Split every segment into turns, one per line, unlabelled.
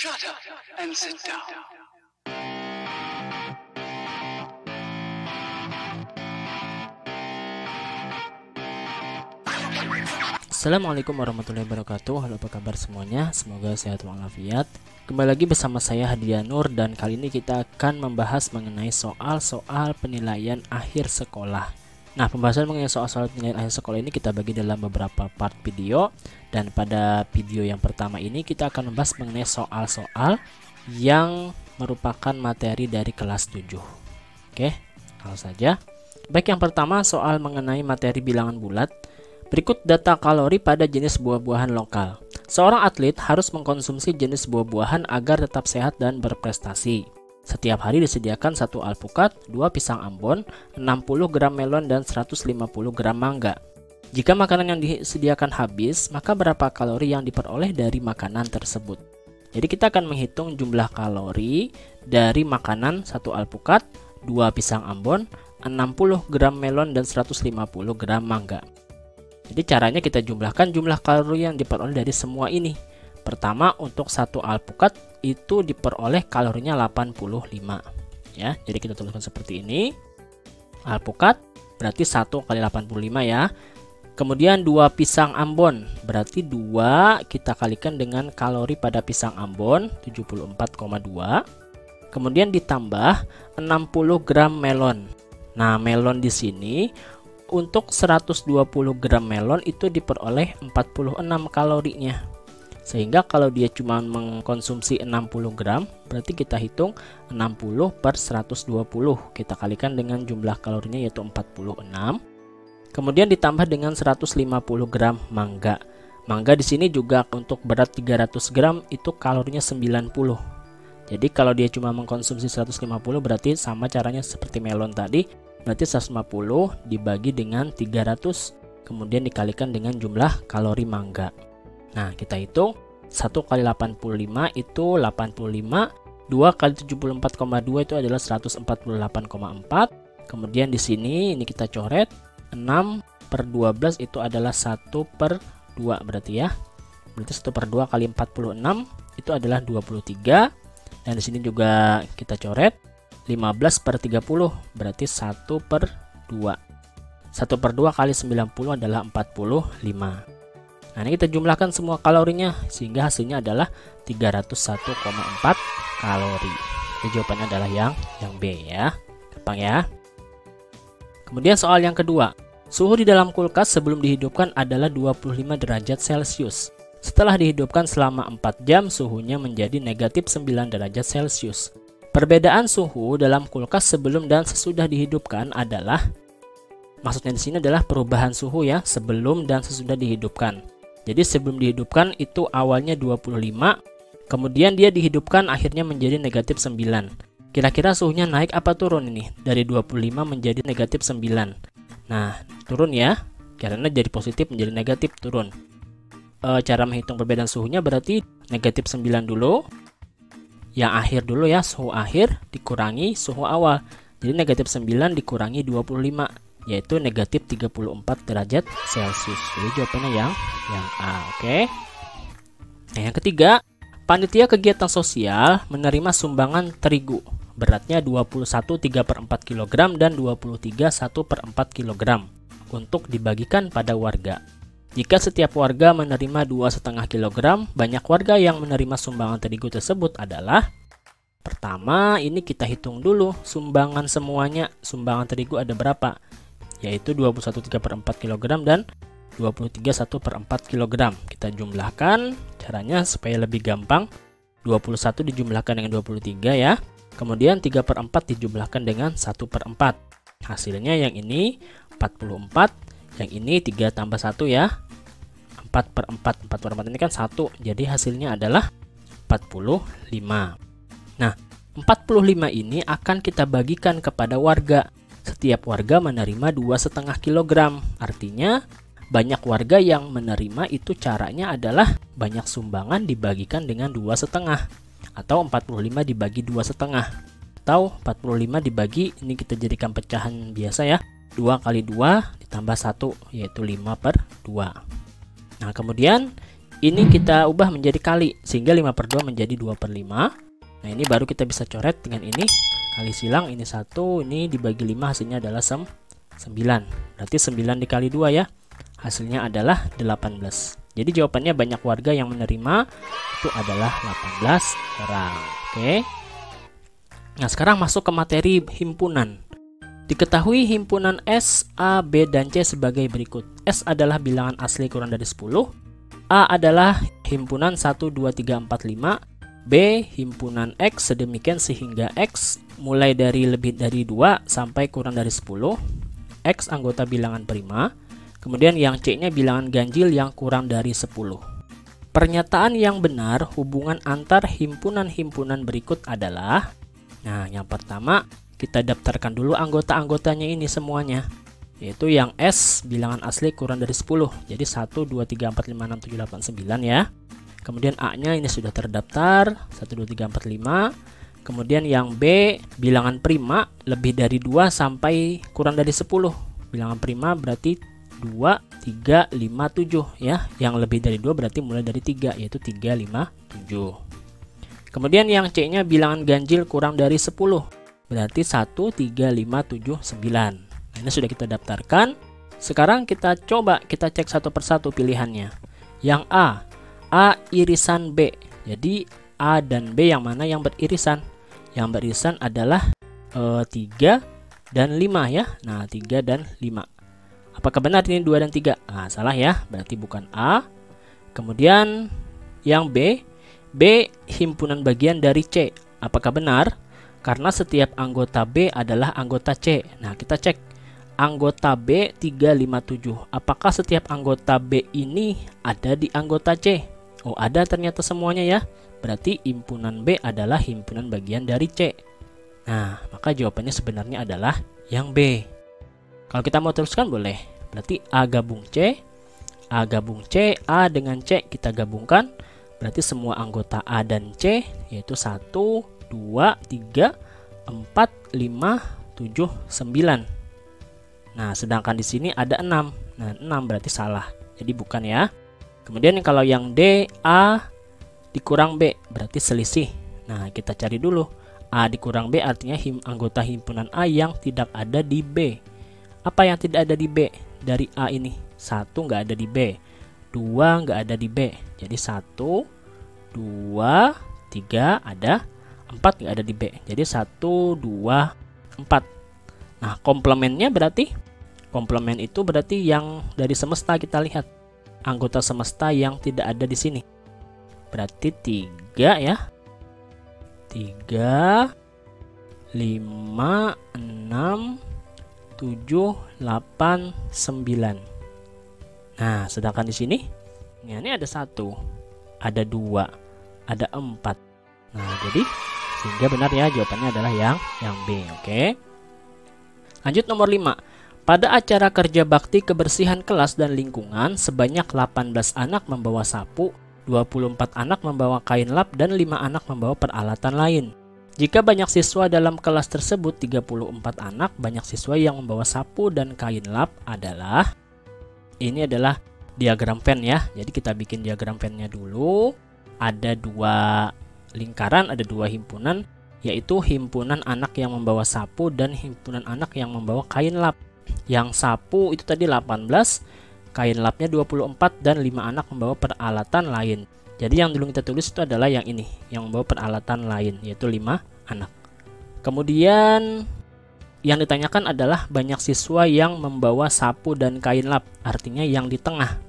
Shut up and sit down.
Assalamualaikum warahmatullahi wabarakatuh. Halo, apa kabar semuanya? Semoga sehat walafiat. Kembali lagi bersama saya Hadiah Nur, dan kali ini kita akan membahas mengenai soal-soal penilaian akhir sekolah. Nah, pembahasan mengenai soal-soal penilaian akhir sekolah ini kita bagi dalam beberapa part video, dan pada video yang pertama ini kita akan membahas mengenai soal-soal yang merupakan materi dari kelas 7. Oke, langsung saja. Baik, yang pertama soal mengenai materi bilangan bulat. Berikut data kalori pada jenis buah-buahan lokal. Seorang atlet harus mengkonsumsi jenis buah-buahan agar tetap sehat dan berprestasi. Setiap hari disediakan 1 alpukat, 2 pisang Ambon, 60 gram melon, dan 150 gram mangga. Jika makanan yang disediakan habis, maka berapa kalori yang diperoleh dari makanan tersebut? Jadi kita akan menghitung jumlah kalori dari makanan 1 alpukat, 2 pisang Ambon, 60 gram melon, dan 150 gram mangga. Jadi caranya kita jumlahkan jumlah kalori yang diperoleh dari semua ini. Pertama, untuk 1 alpukat itu diperoleh kalorinya 85 ya. Jadi kita tuliskan seperti ini. Alpukat berarti 1 kali 85 ya. Kemudian 2 pisang Ambon berarti 2 kita kalikan dengan kalori pada pisang Ambon 74,2. Kemudian ditambah 60 gram melon. Nah, melon di sini untuk 120 gram melon itu diperoleh 46 kalorinya. Sehingga kalau dia cuma mengkonsumsi 60 gram, berarti kita hitung 60 per 120. Kita kalikan dengan jumlah kalorinya yaitu 46. Kemudian ditambah dengan 150 gram mangga. Mangga di sini juga untuk berat 300 gram itu kalorinya 90. Jadi kalau dia cuma mengkonsumsi 150 berarti sama caranya seperti melon tadi. Berarti 150 dibagi dengan 300, kemudian dikalikan dengan jumlah kalori mangga. Nah, kita hitung 1 kali 85 itu 85, 2 kali 74,2 itu adalah 148,4. Kemudian di sini ini kita coret 6 per 12 itu adalah 1 per 2 berarti ya. Berarti 1 per 2 kali 46 itu adalah 23. Dan di sini juga kita coret 15 per 30 berarti 1 per 2. 1 per 2 kali 90 adalah 45. Nah, ini kita jumlahkan semua kalorinya sehingga hasilnya adalah 301,4 kalori. Jadi jawabannya adalah yang B ya. Gampang ya. Kemudian soal yang kedua. Suhu di dalam kulkas sebelum dihidupkan adalah 25 derajat Celcius. Setelah dihidupkan selama 4 jam, suhunya menjadi negatif 9 derajat Celcius. Perbedaan suhu dalam kulkas sebelum dan sesudah dihidupkan adalah, maksudnya di sini adalah perubahan suhu ya, sebelum dan sesudah dihidupkan. Jadi sebelum dihidupkan itu awalnya 25, kemudian dia dihidupkan akhirnya menjadi negatif 9. Kira-kira suhunya naik apa turun ini? Dari 25 menjadi negatif 9. Nah, turun ya, karena jadi positif menjadi negatif, turun. Cara menghitung perbedaan suhunya berarti negatif 9 dulu. Yang akhir dulu ya, suhu akhir dikurangi suhu awal. Jadi negatif 9 dikurangi 25, yaitu negatif 34 derajat Celcius. Jadi jawabannya yang A, oke. Nah, yang ketiga, panitia kegiatan sosial menerima sumbangan terigu. Beratnya 21,3/4 kg dan 23,1/4 kg untuk dibagikan pada warga. Jika setiap warga menerima 2,5 kg, banyak warga yang menerima sumbangan terigu tersebut adalah, pertama ini kita hitung dulu sumbangan semuanya. Sumbangan terigu ada berapa? Yaitu 21,3/4 kg dan 23,1/4 kg. Kita jumlahkan, caranya supaya lebih gampang. 21 dijumlahkan dengan 23 ya. Kemudian 3/4 dijumlahkan dengan 1/4. Hasilnya yang ini 44. Yang ini 3 tambah 1 ya, 4/4. 4/4 ini kan 1, jadi hasilnya adalah 45. Nah, 45 ini akan kita bagikan kepada warga. Setiap warga menerima 2,5 kg. Artinya banyak warga yang menerima itu caranya adalah banyak sumbangan dibagikan dengan 2,5. Atau 45 dibagi 2,5. Atau 45 dibagi, ini kita jadikan pecahan biasa ya, 2 kali 2 ditambah 1 yaitu 5/2. Nah, kemudian ini kita ubah menjadi kali, sehingga 5/2 menjadi 2/5. Nah ini baru kita bisa coret dengan ini. Kali silang ini 1, ini dibagi 5 hasilnya adalah 9. Berarti 9 dikali 2 ya. Hasilnya adalah 18. Jadi jawabannya banyak warga yang menerima itu adalah 18 orang. Oke. Nah sekarang masuk ke materi himpunan. Diketahui himpunan S, A, B, dan C sebagai berikut. S adalah bilangan asli kurang dari 10. A adalah himpunan 1, 2, 3, 4, 5. B himpunan X sedemikian sehingga X mulai dari lebih dari 2 sampai kurang dari 10. X anggota bilangan prima. Kemudian yang C-nya bilangan ganjil yang kurang dari 10. Pernyataan yang benar hubungan antar himpunan-himpunan berikut adalah, nah yang pertama kita daftarkan dulu anggota-anggotanya ini semuanya, yaitu yang S bilangan asli kurang dari 10. Jadi 1, 2, 3, 4, 5, 6, 7, 8, 9 ya. Kemudian A-nya ini sudah terdaftar 1, 2, 3, 4, 5. Kemudian yang B bilangan prima lebih dari 2 sampai kurang dari 10. Bilangan prima berarti 2, 3, 5, 7 ya. Yang lebih dari 2 berarti mulai dari 3, yaitu 3, 5, 7. Kemudian yang C-nya bilangan ganjil kurang dari 10. Berarti 1, 3, 5, 7, 9. Nah, ini sudah kita daftarkan. Sekarang kita coba kita cek satu persatu pilihannya. Yang A irisan B. Jadi A dan B yang mana yang beririsan? Yang beririsan adalah 3 dan 5 ya. Nah 3 dan 5. Apakah benar ini 2 dan 3? Nah salah ya, berarti bukan A. Kemudian yang B himpunan bagian dari C. Apakah benar? Karena setiap anggota B adalah anggota C. Nah kita cek anggota B 3, 5, 7. Apakah setiap anggota B ini ada di anggota C? Oh ada ternyata semuanya ya. Berarti himpunan B adalah himpunan bagian dari C. Nah maka jawabannya sebenarnya adalah yang B. Kalau kita mau teruskan boleh. Berarti A gabung C, A gabung C, A dengan C kita gabungkan. Berarti semua anggota A dan C yaitu 1, 2, 3, 4, 5, 7, 9. Nah sedangkan di sini ada 6. Nah 6 berarti salah. Jadi bukan ya. Kemudian kalau yang D, A dikurang B berarti selisih. Nah kita cari dulu. A dikurang B artinya anggota himpunan A yang tidak ada di B. Apa yang tidak ada di B dari A ini? 1 nggak ada di B, 2 nggak ada di B. Jadi 1, 2, 3 ada, 4 nggak ada di B. Jadi 1, 2, 4. Nah komplemennya berarti, komplemen itu berarti yang dari semesta kita lihat. Anggota semesta yang tidak ada di sini. Berarti 3 ya. 3, 5, 6, 7, 8, 9. Nah, sedangkan di sini ini ada 1, ada 2, ada 4. Nah, jadi sehingga benar ya jawabannya adalah yang B, oke. Lanjut nomor 5. Pada acara kerja bakti kebersihan kelas dan lingkungan, sebanyak 18 anak membawa sapu, 24 anak membawa kain lap, dan 5 anak membawa peralatan lain. Jika banyak siswa dalam kelas tersebut 34 anak, banyak siswa yang membawa sapu dan kain lap adalah, ini adalah diagram Venn ya. Jadi kita bikin diagram Venn-nya dulu. Ada 2 lingkaran, ada 2 himpunan, yaitu himpunan anak yang membawa sapu dan himpunan anak yang membawa kain lap. Yang sapu itu tadi 18, kain lapnya 24, dan 5 anak membawa peralatan lain. Jadi yang dulu kita tulis itu adalah yang ini, yang membawa peralatan lain, yaitu 5 anak. Kemudian yang ditanyakan adalah banyak siswa yang membawa sapu dan kain lap, artinya yang di tengah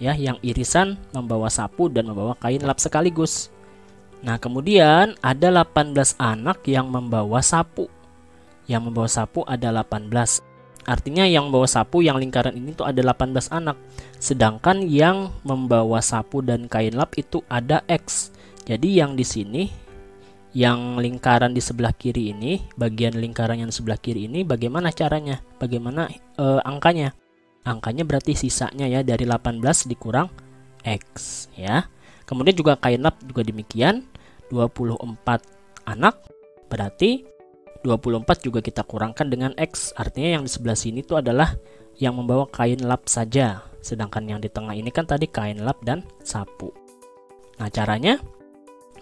ya, yang irisan membawa sapu dan membawa kain lap sekaligus. Nah kemudian ada 18 anak yang membawa sapu. Yang membawa sapu ada 18. Artinya yang membawa sapu yang lingkaran ini tuh ada 18 anak. Sedangkan yang membawa sapu dan kain lap itu ada X. Jadi yang di sini, yang lingkaran di sebelah kiri ini, bagian lingkaran yang di sebelah kiri ini bagaimana caranya? Bagaimana angkanya? Angkanya berarti sisanya ya, dari 18 dikurang X ya. Kemudian juga kain lap juga demikian, 24 anak berarti 24 juga kita kurangkan dengan X. Artinya yang di sebelah sini itu adalah yang membawa kain lap saja. Sedangkan yang di tengah ini kan tadi kain lap dan sapu. Nah, caranya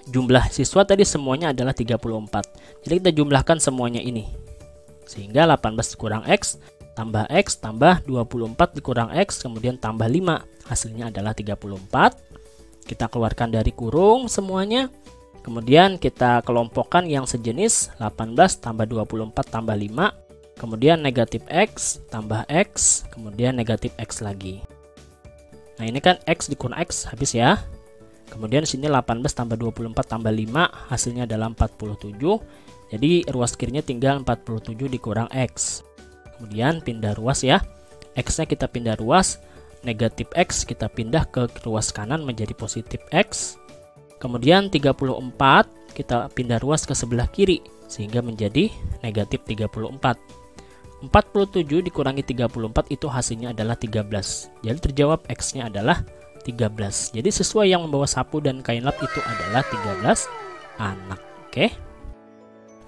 jumlah siswa tadi semuanya adalah 34. Jadi kita jumlahkan semuanya ini. Sehingga 18 dikurang X tambah 24 dikurang X kemudian tambah 5. Hasilnya adalah 34. Kita keluarkan dari kurung semuanya. Kemudian kita kelompokkan yang sejenis 18 tambah 24 tambah 5. Kemudian negatif X tambah X, kemudian negatif X lagi. Nah, ini kan X dikurang X habis ya. Kemudian sini 18 tambah 24 tambah 5 hasilnya adalah 47. Jadi ruas kirinya tinggal 47 dikurang X. Kemudian pindah ruas ya. X-nya kita pindah ruas, negatif X kita pindah ke ruas kanan menjadi positif X. Kemudian 34 kita pindah ruas ke sebelah kiri sehingga menjadi negatif 34. 47 dikurangi 34 itu hasilnya adalah 13. Jadi terjawab X-nya adalah 13. Jadi siswa yang membawa sapu dan kain lap itu adalah 13 anak. Oke.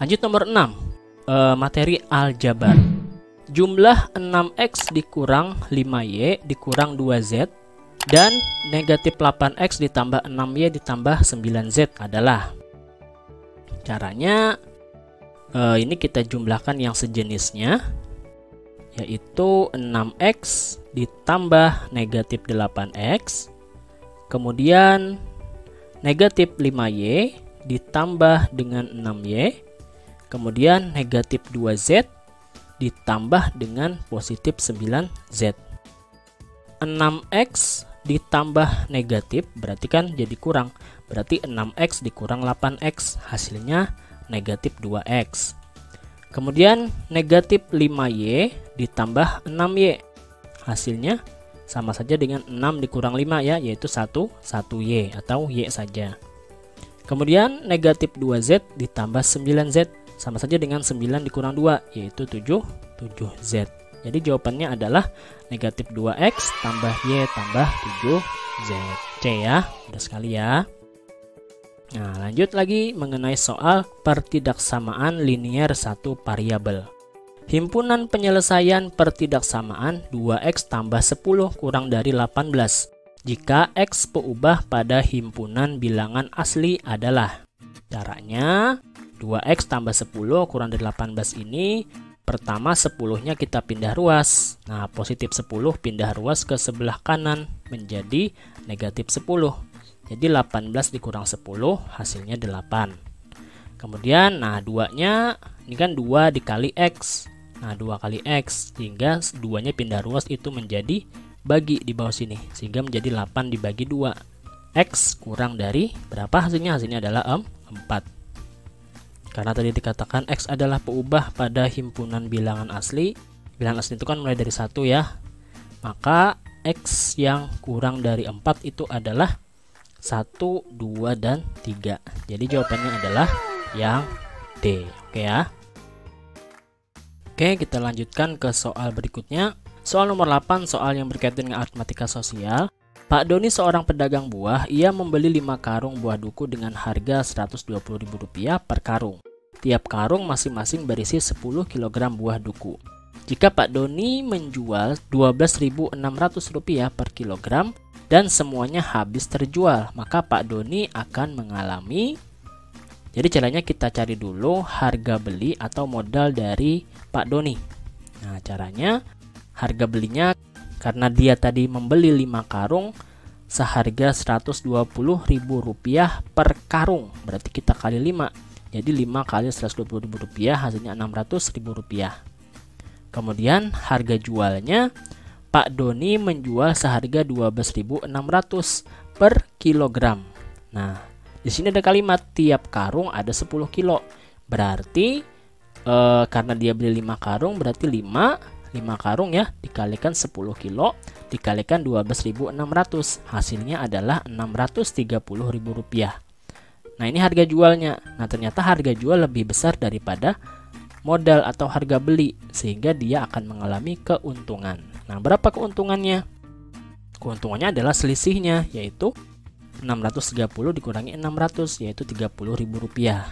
Lanjut nomor 6. Materi aljabar. Jumlah 6X dikurang 5Y dikurang 2Z dan negatif 8X ditambah 6Y ditambah 9Z adalah. Caranya ini kita jumlahkan yang sejenisnya, yaitu 6X ditambah negatif 8X, kemudian negatif 5Y ditambah dengan 6Y, kemudian negatif 2Z ditambah dengan positif 9Z. 6X ditambah negatif berarti kan jadi kurang, berarti 6X dikurang 8X hasilnya negatif 2X. Kemudian negatif 5Y ditambah 6Y. Hasilnya sama saja dengan 6 dikurang 5 ya, yaitu 1Y atau Y saja. Kemudian negatif 2Z ditambah 9Z. Sama saja dengan 9 dikurang 2, yaitu 7Z. Jadi jawabannya adalah negatif 2X tambah Y tambah 7Z. C ya, mudah sekali ya. Nah, lanjut lagi mengenai soal pertidaksamaan linier satu variabel. Himpunan penyelesaian pertidaksamaan 2X tambah 10 kurang dari 18 jika X peubah pada himpunan bilangan asli adalah. Caranya 2X tambah 10 kurang dari 18 ini, pertama 10-nya kita pindah ruas. Nah, positif 10 pindah ruas ke sebelah kanan menjadi negatif 10. Jadi 18 dikurang 10 hasilnya 8. Kemudian nah 2-nya ini kan 2 dikali X. Nah 2 kali X sehingga 2-nya pindah ruas itu menjadi bagi di bawah sini. Sehingga menjadi 8 dibagi 2. X kurang dari berapa hasilnya? Hasilnya adalah 4. Karena tadi dikatakan X adalah peubah pada himpunan bilangan asli. Bilangan asli itu kan mulai dari 1 ya. Maka X yang kurang dari 4 itu adalah 1, 2, dan 3. Jadi jawabannya adalah yang D. Oke ya. Oke, kita lanjutkan ke soal berikutnya. Soal nomor 8, soal yang berkaitan dengan aritmatika sosial. Pak Doni seorang pedagang buah. Ia membeli 5 karung buah duku dengan harga Rp120.000 per karung. Tiap karung masing-masing berisi 10 kg buah duku. Jika Pak Doni menjual Rp12.600 per kilogram dan semuanya habis terjual, maka Pak Doni akan mengalami. Jadi caranya kita cari dulu harga beli atau modal dari Pak Doni. Nah, caranya harga belinya karena dia tadi membeli 5 karung seharga Rp120.000 per karung. Berarti kita kali 5. Jadi 5 kali Rp120.000 hasilnya Rp600.000. Kemudian harga jualnya Pak Doni menjual seharga Rp12.600 per kilogram. Nah, di sini ada kalimat tiap karung ada 10 kilo. Berarti karena dia beli 5 karung berarti 5 karung ya dikalikan 10 kilo dikalikan 12.600. Hasilnya adalah Rp630.000. Nah, ini harga jualnya. Nah, ternyata harga jual lebih besar daripada modal atau harga beli sehingga dia akan mengalami keuntungan. Nah, berapa keuntungannya? Keuntungannya adalah selisihnya, yaitu 630 dikurangi 600, yaitu Rp30.000.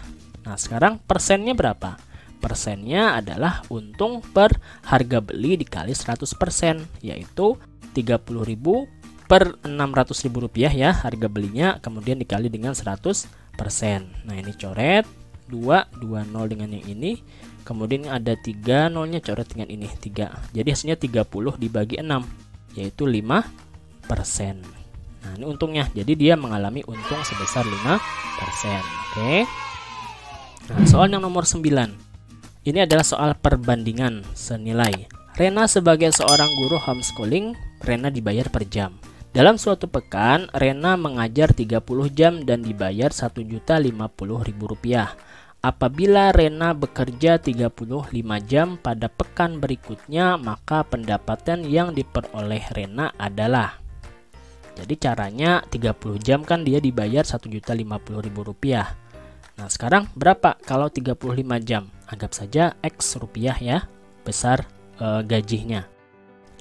Nah, sekarang persennya berapa? Persennya adalah untung per harga beli dikali 100%, yaitu 30.000 per Rp600.000 ya harga belinya, kemudian dikali dengan 100%. Nah ini coret 2, 20 dengan yang ini, kemudian ada 3 nolnya, coret dengan ini 3. Jadi hasilnya 30 dibagi 6 yaitu 5%. Nah ini untungnya, jadi dia mengalami untung sebesar 5%. Oke. Nah soal yang nomor 9, ini adalah soal perbandingan senilai. Rena sebagai seorang guru homeschooling, Rena dibayar per jam. Dalam suatu pekan, Rena mengajar 30 jam dan dibayar Rp1.050.000. Apabila Rena bekerja 35 jam pada pekan berikutnya, maka pendapatan yang diperoleh Rena adalah. Jadi caranya 30 jam kan dia dibayar Rp1.050.000. Nah sekarang berapa kalau 35 jam? Anggap saja X rupiah ya, besar gajinya.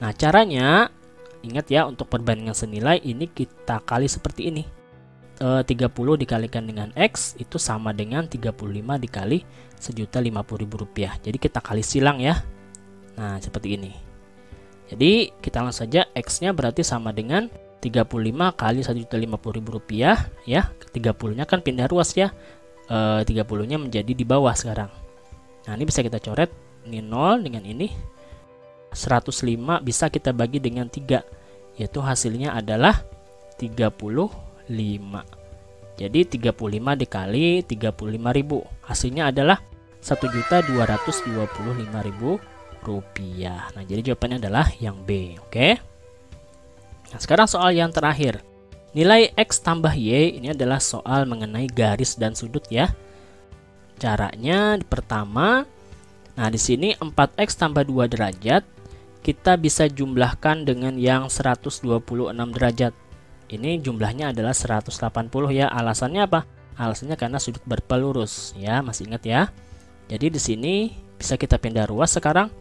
Nah caranya, ingat ya, untuk perbandingan senilai ini kita kali seperti ini. 30 dikalikan dengan X itu sama dengan 35 dikali Rp1.050.000. Jadi kita kali silang ya. Nah seperti ini. Jadi kita langsung saja, X nya berarti sama dengan 35 kali Rp1.050.000 ya. 30 nya kan pindah ruas ya. 30 nya menjadi di bawah sekarang. Nah ini bisa kita coret, ini 0 dengan ini. 105 bisa kita bagi dengan 3, yaitu hasilnya adalah 35. Jadi 35 dikali 35.000, hasilnya adalah Rp1.225.000. Nah jadi jawabannya adalah yang B. Oke. Nah sekarang soal yang terakhir, nilai X tambah Y. Ini adalah soal mengenai garis dan sudut ya. Caranya pertama, nah di sini 4X tambah 2 derajat kita bisa jumlahkan dengan yang 126 derajat. Ini jumlahnya adalah 180 ya. Alasannya apa? Alasannya karena sudut berpelurus ya, masih ingat ya. Jadi di sini bisa kita pindah ruas sekarang.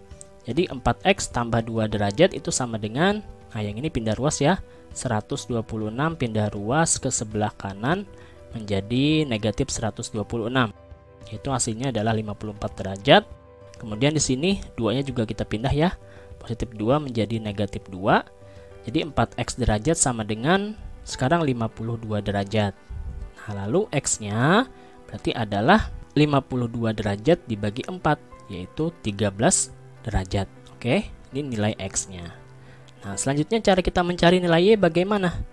Jadi 4X tambah 2 derajat itu sama dengan, nah yang ini pindah ruas ya, 126 pindah ruas ke sebelah kanan menjadi negatif 126. Itu hasilnya adalah 54 derajat. Kemudian di sini 2-nya juga kita pindah ya. Positif 2 menjadi negatif 2. Jadi 4X derajat sama dengan sekarang 52 derajat. Nah, lalu X-nya berarti adalah 52 derajat dibagi 4, yaitu 13 derajat. Oke, ini nilai X-nya. Nah, selanjutnya cara kita mencari nilai Y bagaimana?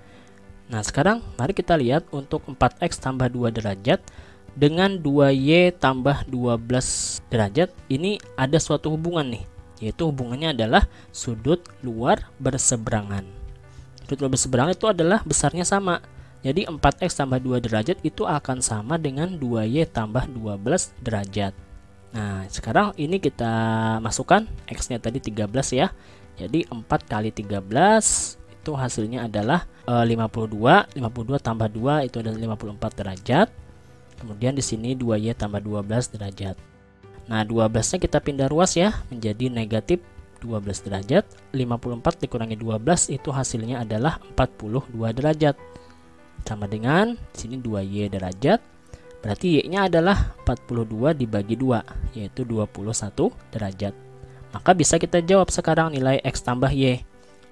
Nah, sekarang mari kita lihat untuk 4X tambah 2 derajat dengan 2Y tambah 12 derajat. Ini ada suatu hubungan nih, yaitu hubungannya adalah sudut luar berseberangan. Sudut luar berseberangan itu adalah besarnya sama. Jadi 4X tambah 2 derajat itu akan sama dengan 2Y tambah 12 derajat. Nah sekarang ini kita masukkan X nya tadi 13 ya. Jadi 4 kali 13 itu hasilnya adalah 52. 52 tambah 2 itu adalah 54 derajat. Kemudian di sini 2Y tambah 12 derajat. Nah 12 nya kita pindah ruas ya, menjadi negatif 12 derajat. 54 dikurangi 12 itu hasilnya adalah 42 derajat. Sama dengan di sini 2Y derajat. Berarti Y nya adalah 42 dibagi 2, yaitu 21 derajat. Maka bisa kita jawab sekarang nilai X tambah Y,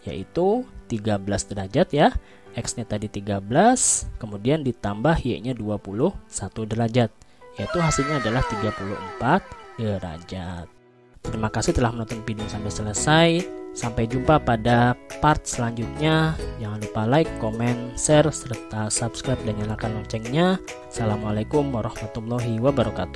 yaitu 13 derajat ya. X nya tadi 13, kemudian ditambah Y nya 21 derajat, yaitu hasilnya adalah 34 derajat. Terima kasih telah menonton video sampai selesai. Sampai jumpa pada part selanjutnya. Jangan lupa like, komen, share, serta subscribe dan nyalakan loncengnya. Assalamualaikum warahmatullahi wabarakatuh.